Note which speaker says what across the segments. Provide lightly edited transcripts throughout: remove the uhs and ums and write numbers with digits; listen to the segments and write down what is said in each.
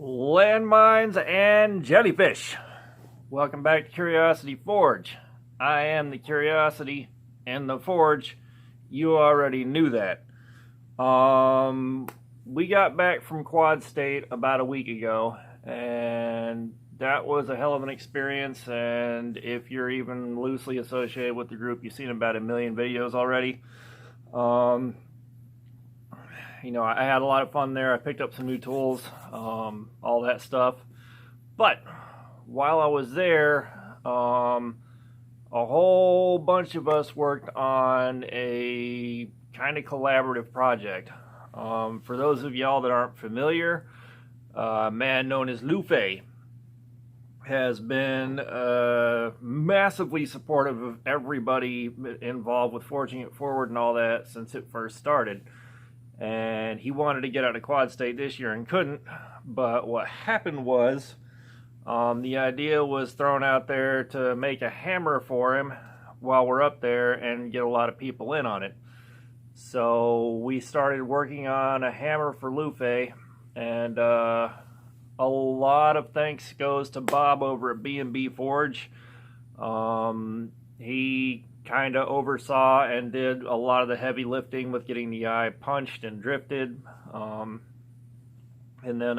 Speaker 1: Landmines and jellyfish. Welcome back to Curiosity Forge. I am the Curiosity and the Forge. You already knew that. We got back from Quad State about a week ago, and that was a hell of an experience. And if you're even loosely associated with the group, you've seen about 1 million videos already. You know, I had a lot of fun there. I picked up some new tools, all that stuff. But while I was there, a whole bunch of us worked on a kind of collaborative project. For those of y'all that aren't familiar, a man known as Lufe has been massively supportive of everybody involved with Forging It Forward and all that since it first started. And he wanted to get out of Quad State this year and couldn't. But what happened was, the idea was thrown out there to make a hammer for him while we're up there and get a lot of people in on it. So we started working on a hammer for Lufe, and a lot of thanks goes to Bob over at B&B Forge. He kind of oversaw and did a lot of the heavy lifting with getting the eye punched and drifted. And then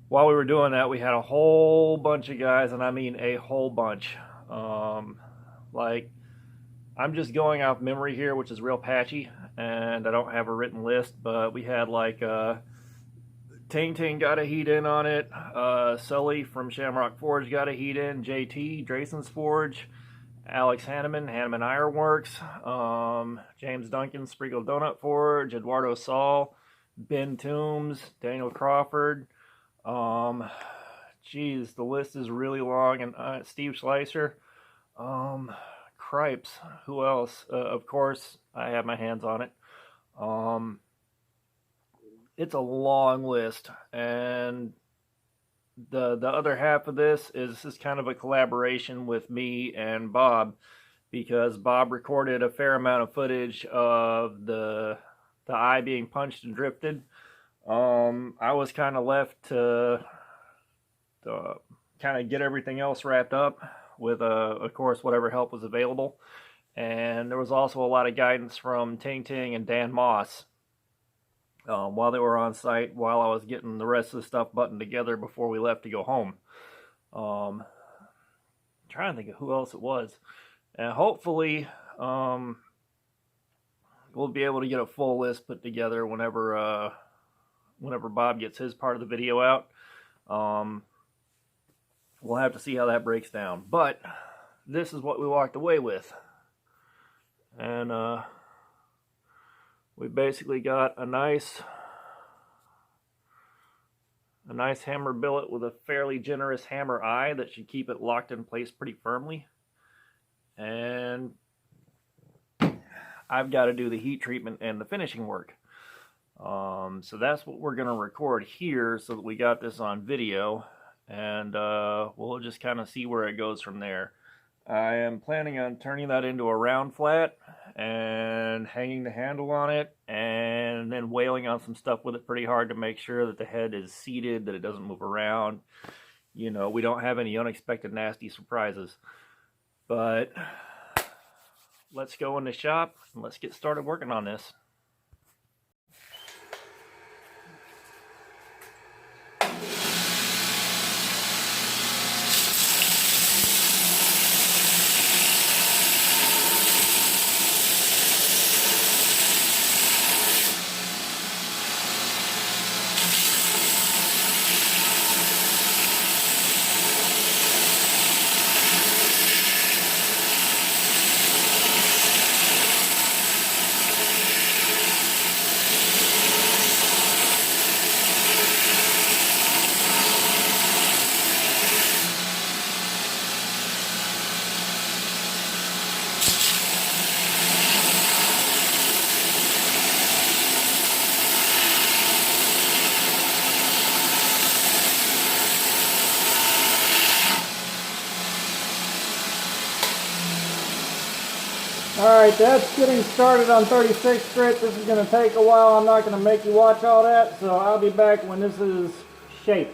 Speaker 1: while we were doing that, we had a whole bunch of guys, and I mean a whole bunch. Like, I'm just going off memory here, which is real patchy, and I don't have a written list, but we had like Ting Ting got a heat in on it, Sully from Shamrock Forge got a heat in, JT, Drayson's Forge, Alex Hanneman, Hanneman Ironworks, James Duncan, Sprinkle Donut Forge, Eduardo Saul, Ben Toombs, Daniel Crawford. Geez, the list is really long. And Steve Schleicher, Cripes. Who else? Of course, I have my hands on it. It's a long list, and the other half of this is kind of a collaboration with me and Bob, because Bob recorded a fair amount of footage of the eye being punched and drifted. I was kind of left to kind of get everything else wrapped up with, of course, whatever help was available. And there was also a lot of guidance from Ting Ting and Dan Moss while they were on site, while I was getting the rest of the stuff buttoned together before we left to go home. I'm trying to think of who else it was. And hopefully we'll be able to get a full list put together whenever Bob gets his part of the video out. We'll have to see how that breaks down. But this is what we walked away with. And we basically got a nice hammer billet with a fairly generous hammer eye that should keep it locked in place pretty firmly. And I've got to do the heat treatment and the finishing work. So that's what we're going to record here so that we got this on video. And we'll just kind of see where it goes from there. I am planning on turning that into a round flat and hanging the handle on it, and then wailing on some stuff with it pretty hard to make sure that the head is seated, that it doesn't move around. You know, we don't have any unexpected nasty surprises. But let's go in the shop and let's get started working on this. Alright, that's getting started on 36 grit. This is going to take a while. I'm not going to make you watch all that, so I'll be back when this is shape.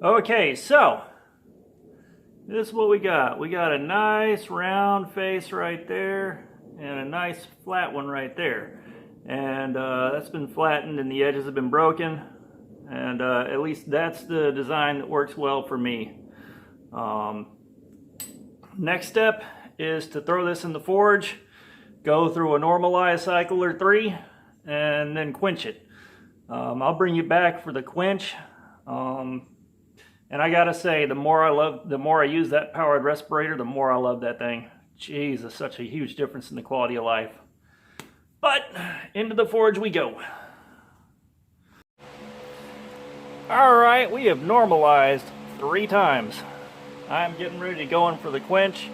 Speaker 1: Okay, so this is what we got. We got a nice round face right there and a nice flat one right there. And that's been flattened and the edges have been broken. And at least that's the design that works well for me. Next step is to throw this in the forge, go through a normalized cycle or 3, and then quench it. I'll bring you back for the quench. And I gotta say, the more I use that powered respirator, the more I love that thing. Jesus, such a huge difference in the quality of life. But into the forge we go. All right, we have normalized 3 times. I'm getting ready to go in for the quench.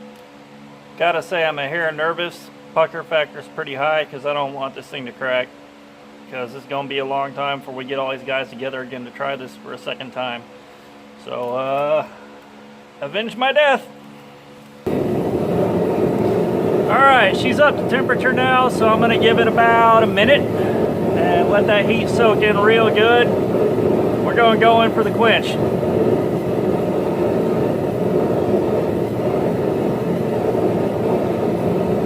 Speaker 1: Gotta say, I'm a hair nervous. Pucker factor's pretty high because I don't want this thing to crack. Because it's gonna be a long time before we get all these guys together again to try this for a second time. So, avenge my death. Alright, she's up to temperature now, so I'm going to give it about a minute and let that heat soak in real good. We're going to go in for the quench.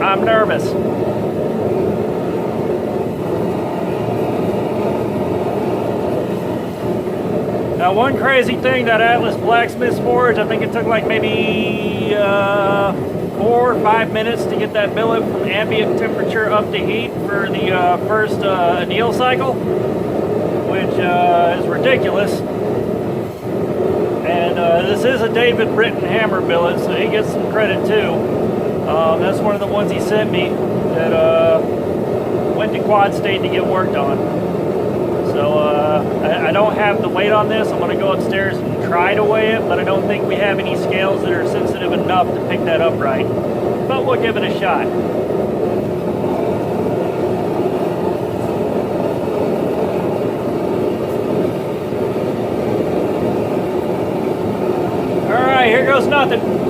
Speaker 1: I'm nervous. Now, one crazy thing, that Atlas Blacksmith's Forge, I think it took like maybe 4 or 5 minutes to get that billet from ambient temperature up to heat for the first anneal cycle, which is ridiculous. And this is a David Britton hammer billet, so he gets some credit too. That's one of the ones he sent me that went to Quad State to get worked on. So I don't have the weight on this. I'm going to go upstairs and try to weigh it, but I don't think we have any scales that are sensitive enough to pick that up right. But we'll give it a shot. Alright, here goes nothing.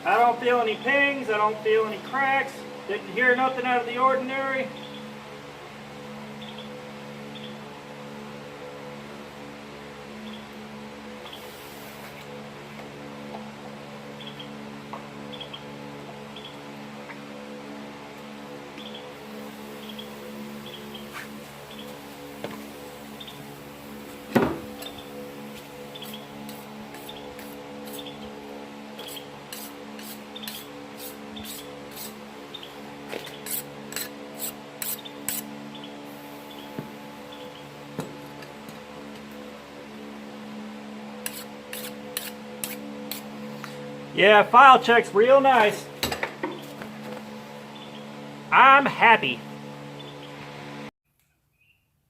Speaker 1: I don't feel any pings, I don't feel any cracks, didn't hear nothing out of the ordinary. Yeah, file check's real nice. I'm happy.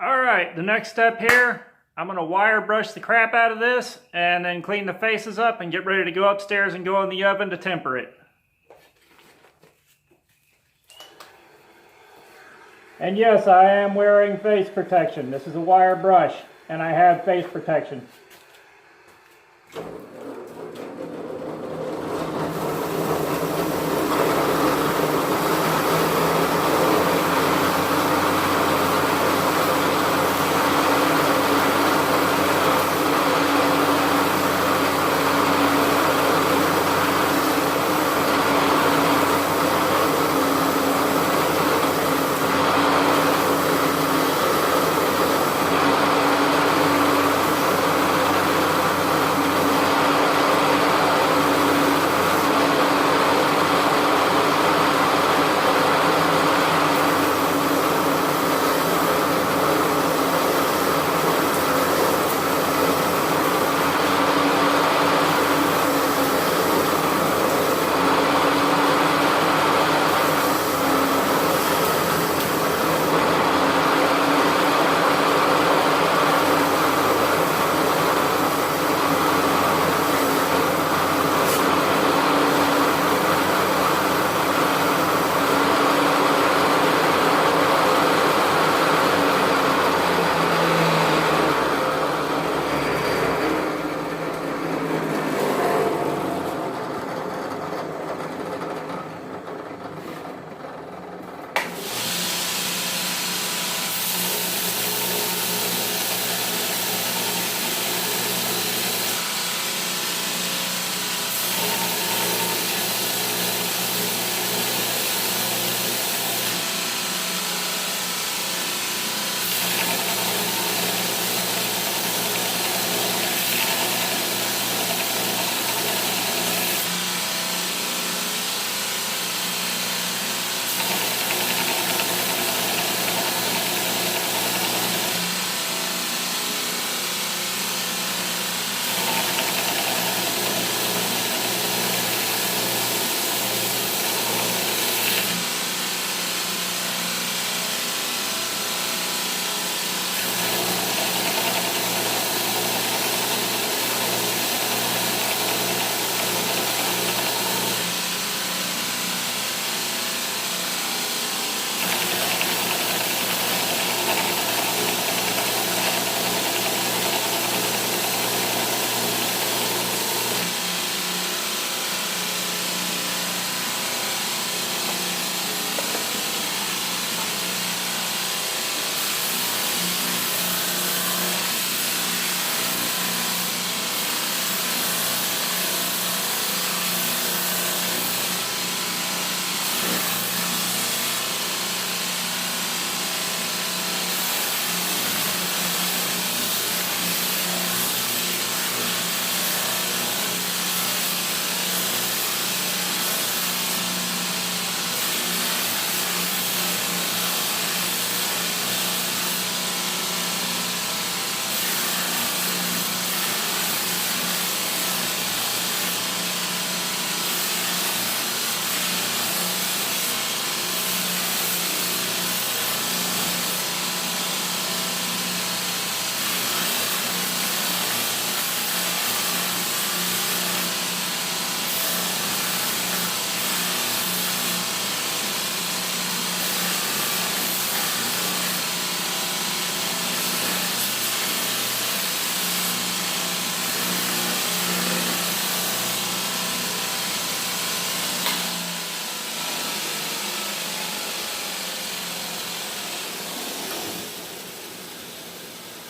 Speaker 1: Alright, the next step here, I'm going to wire brush the crap out of this and then clean the faces up and get ready to go upstairs and go in the oven to temper it. And yes, I am wearing face protection. This is a wire brush and I have face protection.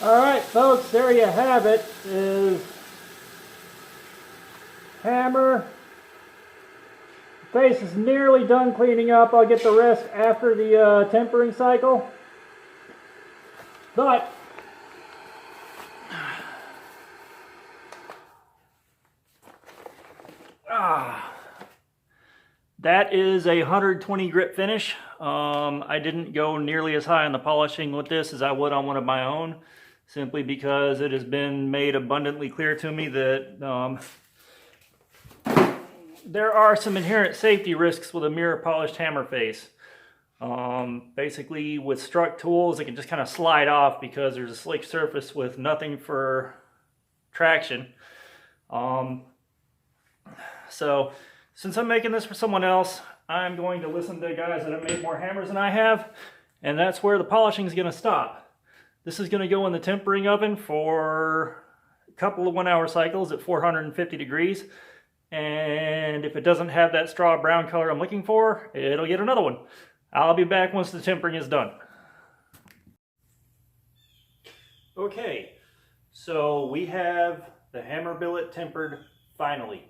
Speaker 1: Alright folks, there you have it. Is hammer. The face is nearly done cleaning up. I'll get the rest after the tempering cycle. But that is a 120 grit finish. I didn't go nearly as high on the polishing with this as I would on one of my own, simply because it has been made abundantly clear to me that there are some inherent safety risks with a mirror polished hammer face. Basically with struck tools, it can just kind of slide off because there's a slick surface with nothing for traction. So since I'm making this for someone else, I'm going to listen to guys that have made more hammers than I have, and that's where the polishing is going to stop. This is going to go in the tempering oven for a couple of 1 hour cycles at 450 degrees. And if it doesn't have that straw brown color I'm looking for, it'll get another one. I'll be back once the tempering is done. Okay, so we have the hammer billet tempered finally.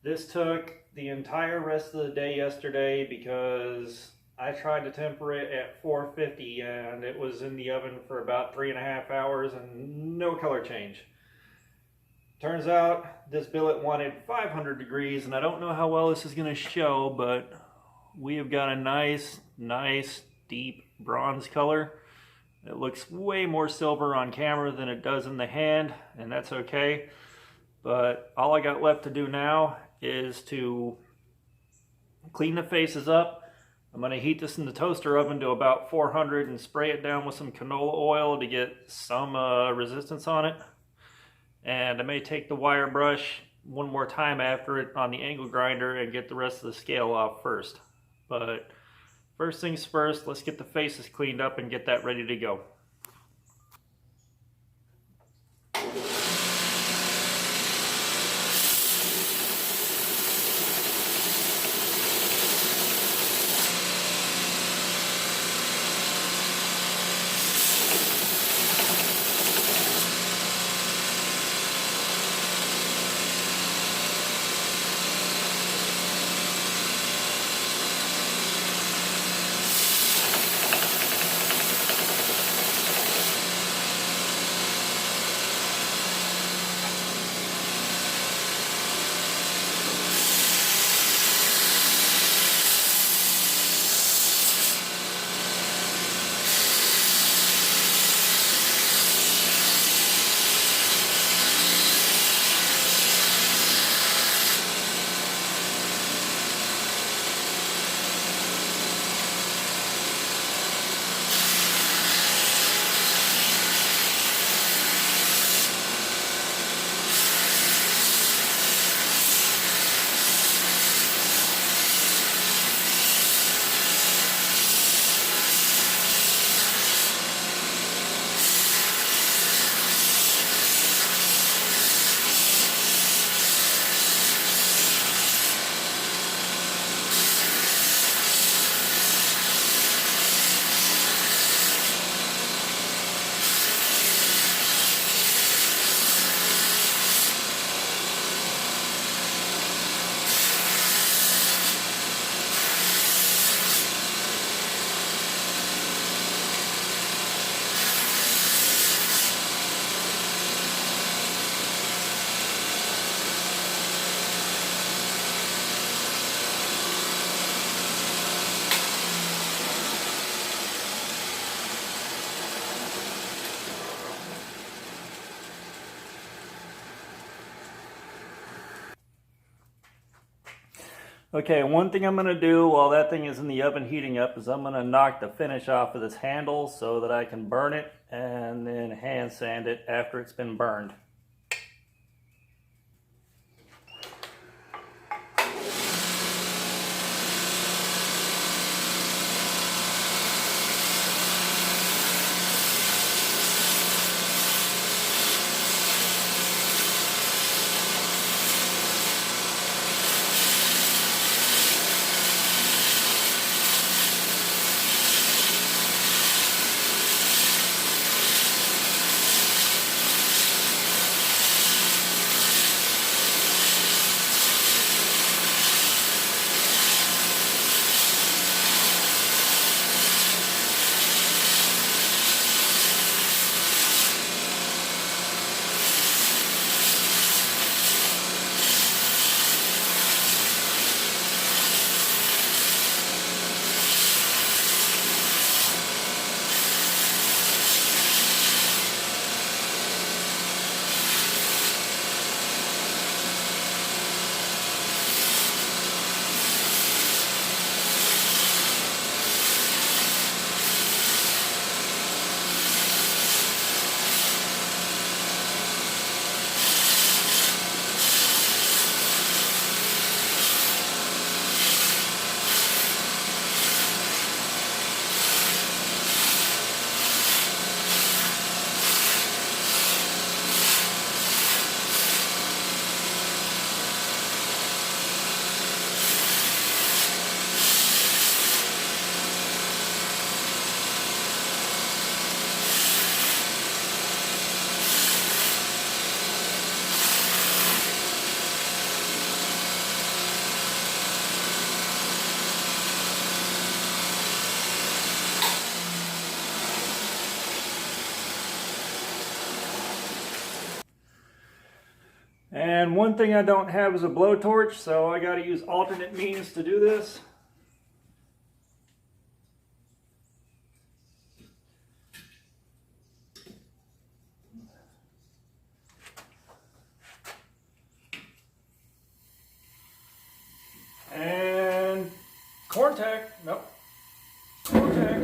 Speaker 1: This took the entire rest of the day yesterday because I tried to temper it at 450 and it was in the oven for about 3.5 hours and no color change. Turns out this billet wanted 500 degrees, and I don't know how well this is going to show, but we have got a nice deep bronze color. It looks way more silver on camera than it does in the hand, and that's okay. But all I got left to do now is to clean the faces up. I'm going to heat this in the toaster oven to about 400 and spray it down with some canola oil to get some resistance on it. And I may take the wire brush one more time after it on the angle grinder and get the rest of the scale off first. But first things first, let's get the faces cleaned up and get that ready to go. Okay, one thing I'm going to do while that thing is in the oven heating up is I'm going to knock the finish off of this handle so that I can burn it and then hand sand it after it's been burned. And one thing I don't have is a blowtorch, so I got to use alternate means to do this. And corn tack, nope, corn tack.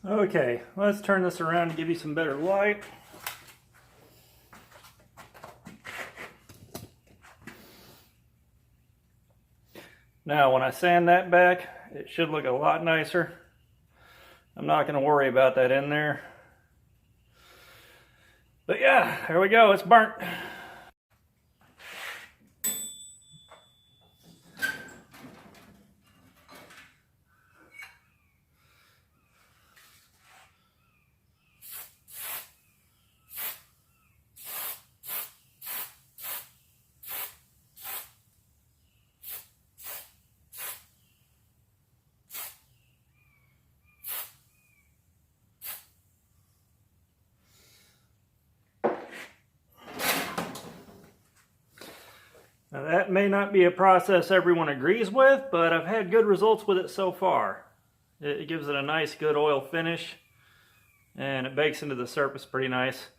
Speaker 1: Okay, let's turn this around to give you some better light. Now, when I sand that back, it should look a lot nicer. I'm not going to worry about that in there. But yeah, there we go, it's burnt. Now that may not be a process everyone agrees with, but I've had good results with it so far. It gives it a nice good oil finish and it bakes into the surface pretty nice.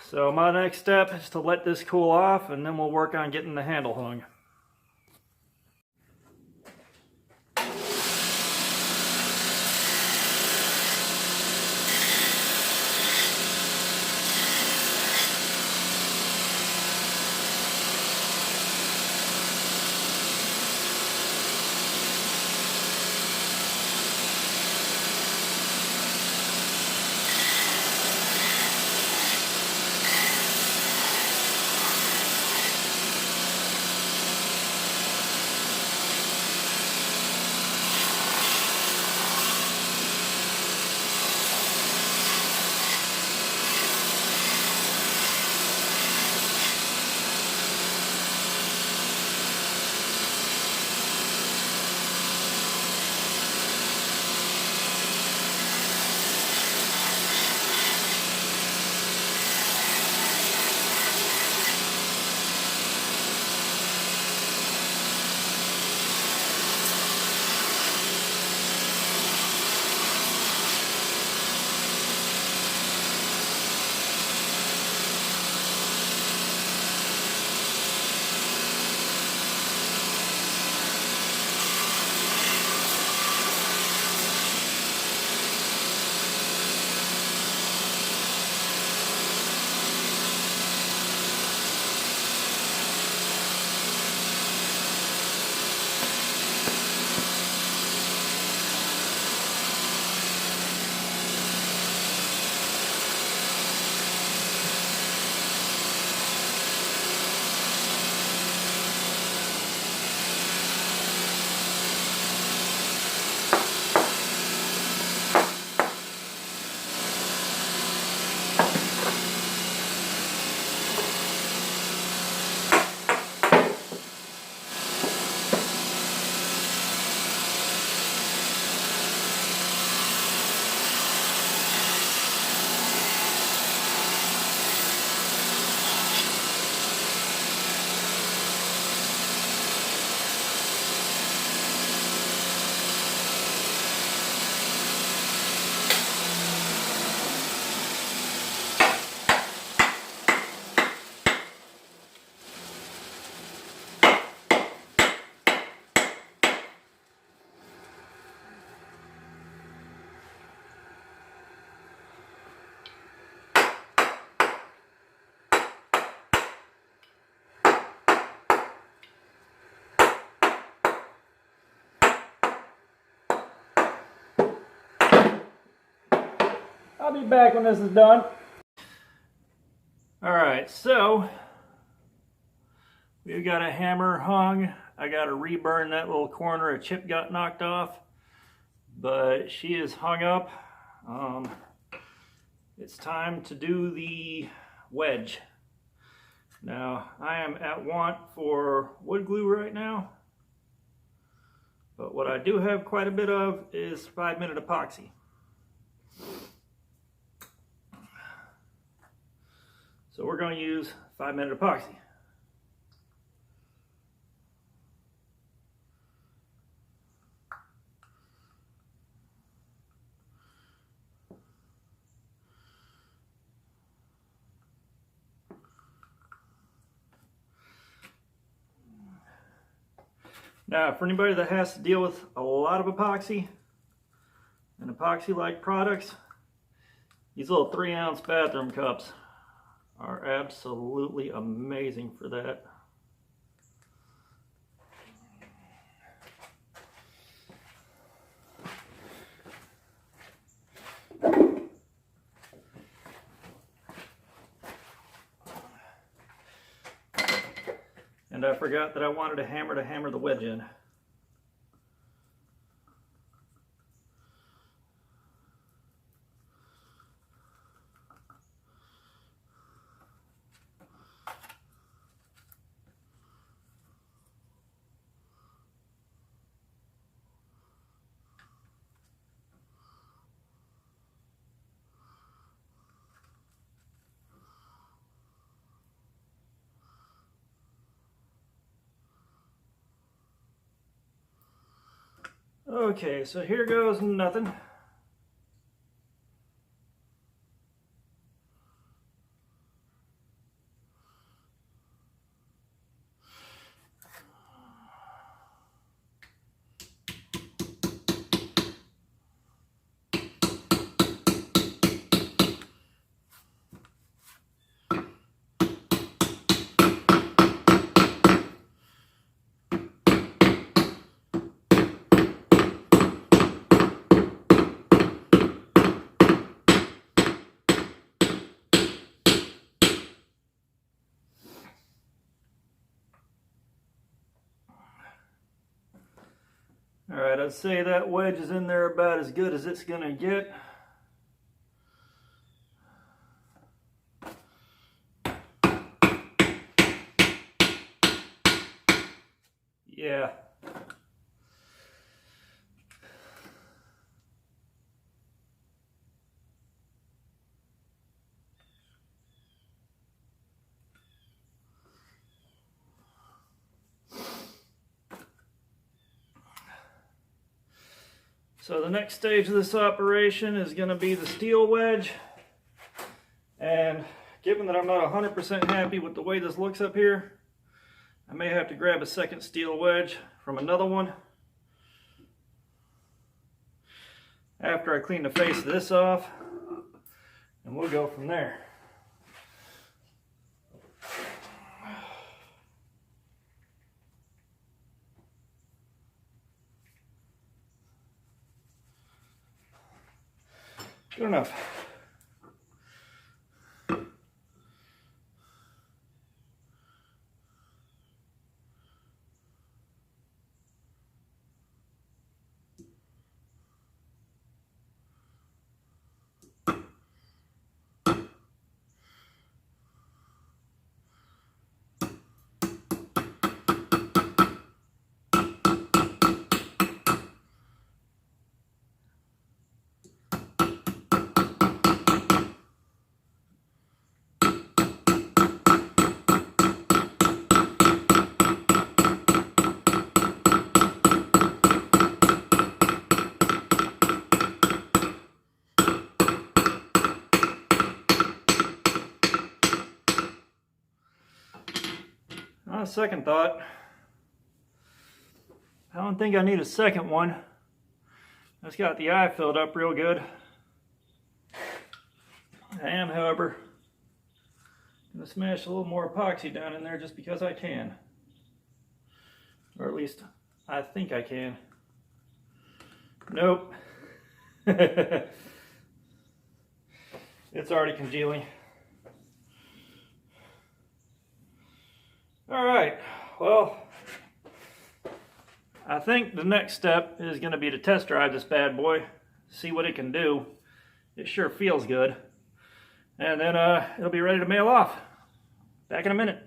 Speaker 1: So my next step is to let this cool off and then we'll work on getting the handle hung. I'll be back when this is done. Alright, so we've got a hammer hung. I got to reburn that little corner, a chip got knocked off, but she is hung up. It's time to do the wedge. Now, I am at want for wood glue right now, but what I do have quite a bit of is 5-minute epoxy. So we're going to use 5-minute epoxy. Now, for anybody that has to deal with a lot of epoxy and epoxy-like products, these little 3-ounce bathroom cups are absolutely amazing for that. And I forgot that I wanted a hammer to hammer the wedge in. Okay, so here goes nothing. Alright, I'd say that wedge is in there about as good as it's going to get. Yeah. So the next stage of this operation is going to be the steel wedge. And given that I'm not 100% happy with the way this looks up here, I may have to grab a second steel wedge from another one after I clean the face of this off, and we'll go from there. Good enough. On second thought, I don't think I need a second one. That's got the eye filled up real good. I am, however, going to smash a little more epoxy down in there just because I can. Or at least, I think I can. Nope. It's already congealing. Alright, well, I think the next step is going to be to test drive this bad boy, see what it can do. It sure feels good. And then it'll be ready to mail off. Back in a minute.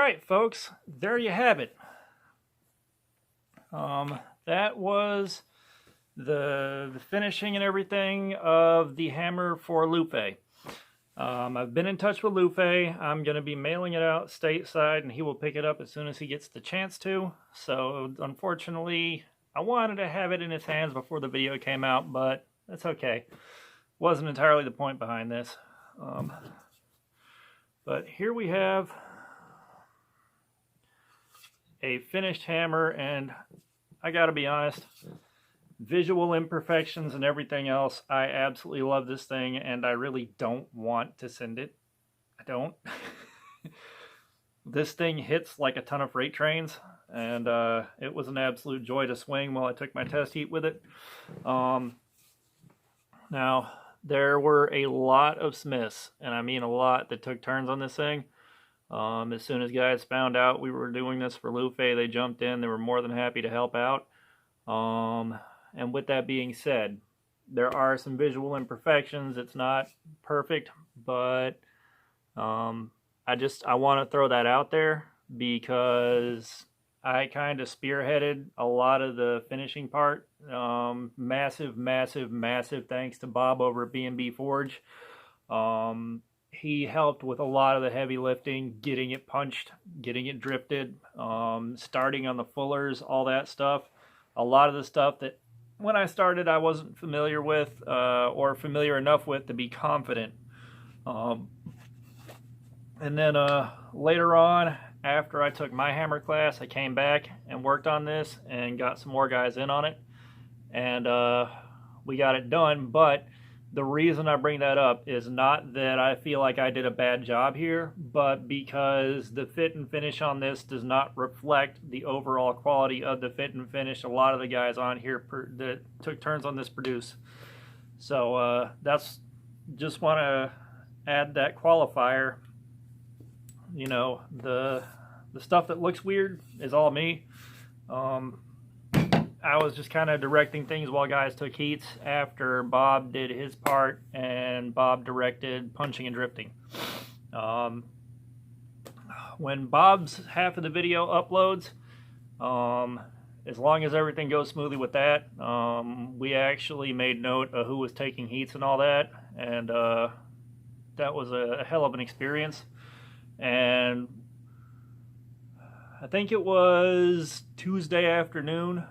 Speaker 1: Alright folks, there you have it. That was the finishing and everything of the hammer for Lufe. I've been in touch with Lufe. I'm going to be mailing it out stateside and he will pick it up as soon as he gets the chance to. So unfortunately, I wanted to have it in his hands before the video came out, but that's okay. wasn't entirely the point behind this. But here we have a finished hammer, and I gotta be honest, visual imperfections and everything else, I absolutely love this thing, and I really don't want to send it. I don't. This thing hits like a ton of freight trains, and it was an absolute joy to swing while I took my test heat with it. Now, there were a lot of smiths, and I mean a lot, that took turns on this thing. As soon as guys found out we were doing this for Lufe, they jumped in. They were more than happy to help out. And with that being said, there are some visual imperfections. It's not perfect, but I want to throw that out there because I kind of spearheaded a lot of the finishing part. Massive thanks to Bob over at B&B Forge. He helped with a lot of the heavy lifting, getting it punched, getting it drifted, starting on the fullers, all that stuff. A lot of the stuff that when I started I wasn't familiar with or familiar enough with to be confident. And then later on, after I took my hammer class, I came back and worked on this and got some more guys in on it. And we got it done, but the reason I bring that up is not that I feel like I did a bad job here, but because the fit and finish on this does not reflect the overall quality of the fit and finish a lot of the guys on here that took turns on this produce. So that's, just want to add that qualifier. You know, the stuff that looks weird is all me. I was just kind of directing things while guys took heats after Bob did his part, and Bob directed punching and drifting. When Bob's half of the video uploads, as long as everything goes smoothly with that, we actually made note of who was taking heats and all that, and that was a hell of an experience. And I think it was Tuesday afternoon,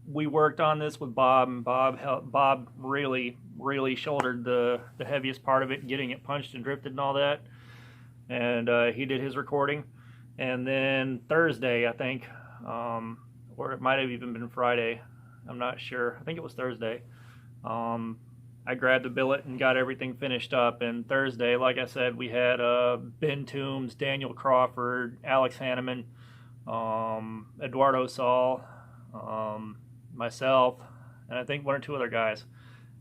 Speaker 1: we worked on this with Bob, and Bob really shouldered the heaviest part of it, getting it punched and drifted and all that. And he did his recording. And then Thursday, I think, or it might have even been Friday, I'm not sure, I think it was Thursday, I grabbed the billet and got everything finished up. And Thursday, like I said, we had Ben Toombs, Daniel Crawford, Alex Hanneman, Eduardo Saul, myself, and I think one or two other guys.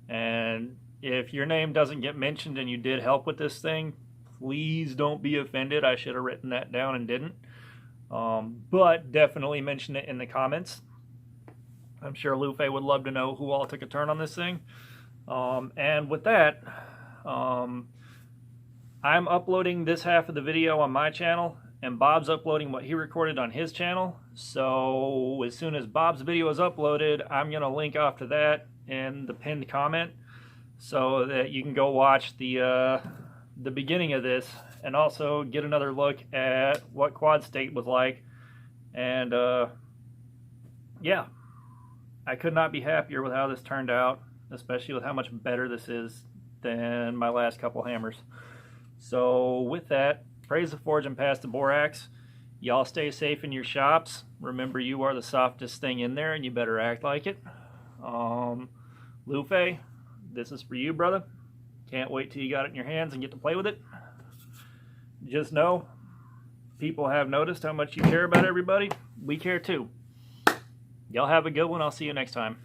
Speaker 1: And if your name doesn't get mentioned and you did help with this thing, please don't be offended. I should have written that down and didn't. But definitely mention it in the comments. I'm sure Lufe would love to know who all took a turn on this thing. And with that, I'm uploading this half of the video on my channel, and Bob's uploading what he recorded on his channel. So as soon as Bob's video is uploaded, I'm going to link off to that in the pinned comment so that you can go watch the beginning of this and also get another look at what Quad State was like. And yeah, I could not be happier with how this turned out, especially with how much better this is than my last couple hammers. So with that, praise the forge and pass the borax. Y'all stay safe in your shops. Remember, you are the softest thing in there, and you better act like it. Lufe, this is for you, brother. Can't wait till you got it in your hands and get to play with it. Just know, people have noticed how much you care about everybody. We care too. Y'all have a good one. I'll see you next time.